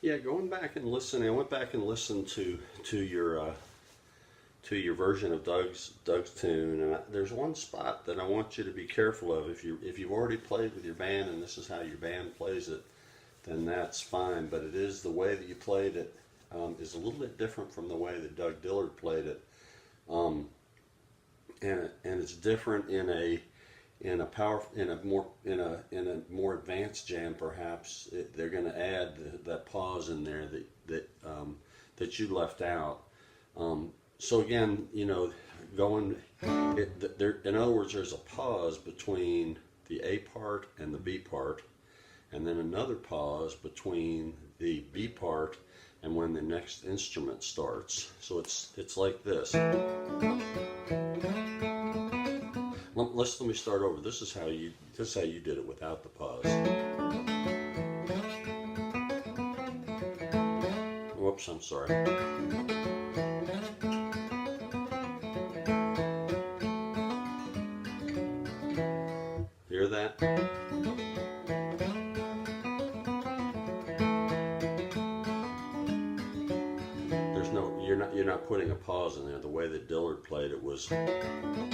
Yeah, going back and listening, I went back and listened to your version of Doug's tune, and there's one spot that I want you to be careful of. If you've already played with your band and this is how your band plays it, then that's fine. But it is the way that you played it is a little bit different from the way that Doug Dillard played it, and it's different in a more advanced jam. Perhaps they're going to add that pause in there that you left out. So again, in other words, there's a pause between the A part and the B part, and then another pause between the B part and when the next instrument starts. So it's like this. Let me start over. This is how you did it without the pause. Whoops, I'm sorry. Hear that? You're not putting a pause in there. The way that Dillard played it was again.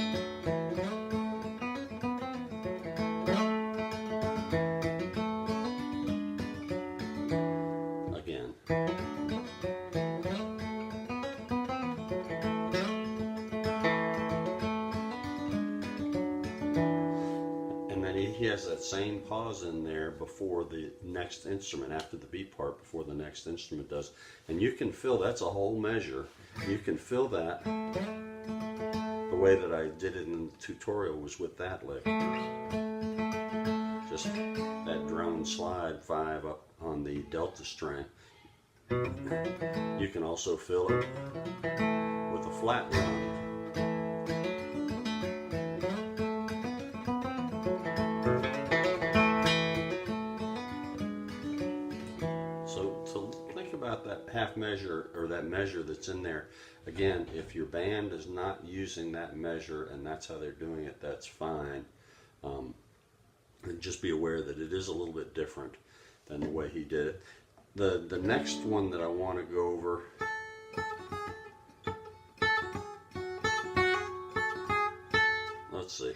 And then he has that same pause in there before the next instrument, after the B part, before the next instrument does. And you can feel that's a whole measure. You can feel that. The way that I did it in the tutorial was with that lick. Just that drone slide 5 up on the delta string. You can also feel it with a flat run. So think about that half measure, or that measure that's in there. Again, if your band is not using that measure and that's how they're doing it, that's fine. And just be aware that it is a little bit different than the way he did it. The next one that I want to go over, let's see.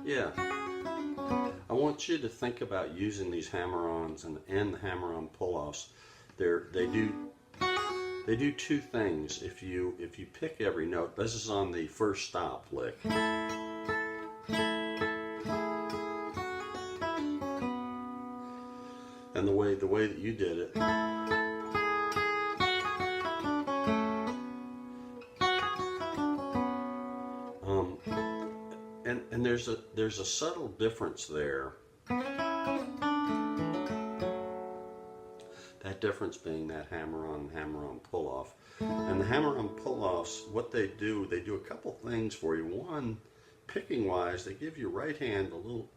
Yeah. I want you to think about using these hammer-ons and the hammer-on pull-offs. They do two things. If you pick every note, this is on the first stop lick. And the way that you did it, and there's a subtle difference there. That difference being that hammer-on pull-off. And the hammer-on pull-offs, what they do a couple things for you. One, picking-wise, they give your right hand a little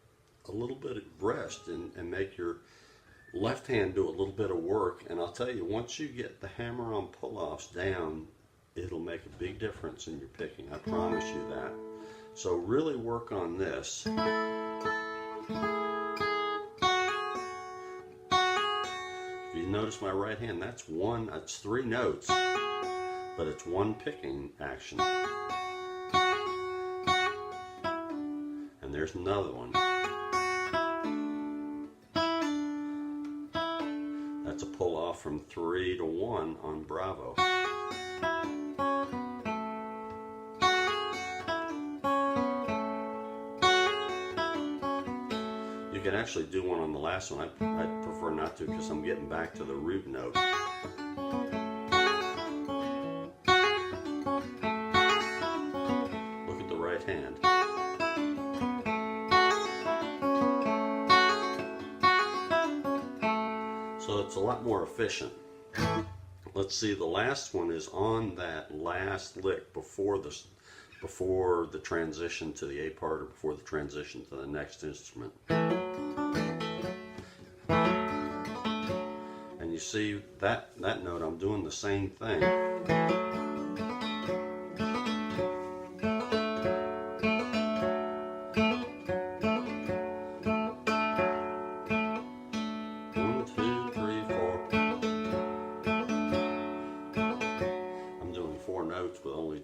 bit of rest and make your left hand do a little bit of work. And I'll tell you, once you get the hammer-on pull-offs down, it'll make a big difference in your picking. I promise you that. So really work on this. If you notice my right hand, that's 3 notes, but it's one picking action. And there's another one. That's a pull off from 3 to 1 on Bravo. You can actually do one on the last one. I prefer not to because I'm getting back to the root note. Look at the right hand. So it's a lot more efficient. Let's see, the last one is on that last lick before the transition to the A part, or before the transition to the next instrument. And you see that note, I'm doing the same thing.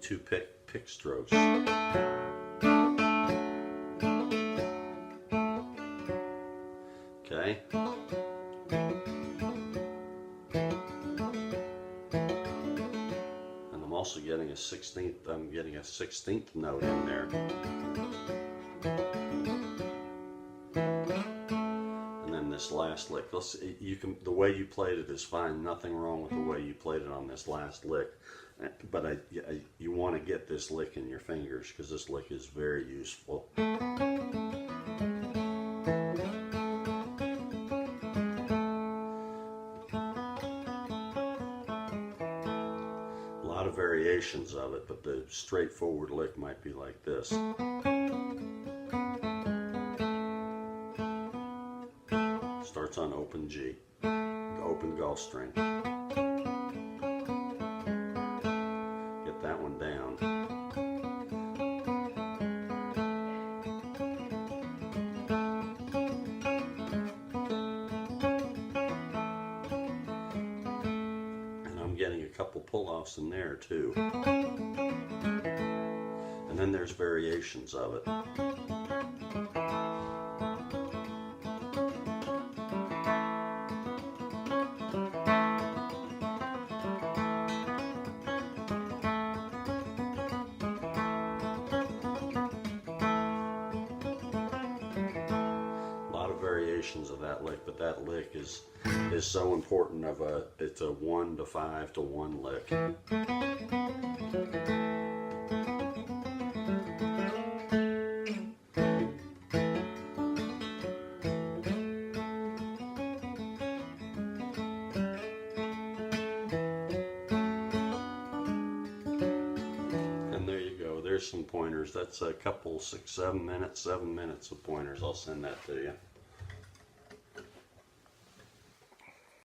2 pick strokes. Okay. And I'm also getting a 16th. I'm getting a 16th note in there. And then this last lick. The way you played it is fine. Nothing wrong with the way you played it on this last lick. But you want to get this lick in your fingers because this lick is very useful. A lot of variations of it, but the straightforward lick might be like this. Starts on open G, open Gulf string. Get that one down. And I'm getting a couple pull-offs in there too. And then there's variations of it. Variations of that lick, but that lick is so important. It's a 1 to 5 to 1 lick. And there you go. There's some pointers. That's a couple 6, 7 minutes of pointers. I'll send that to you.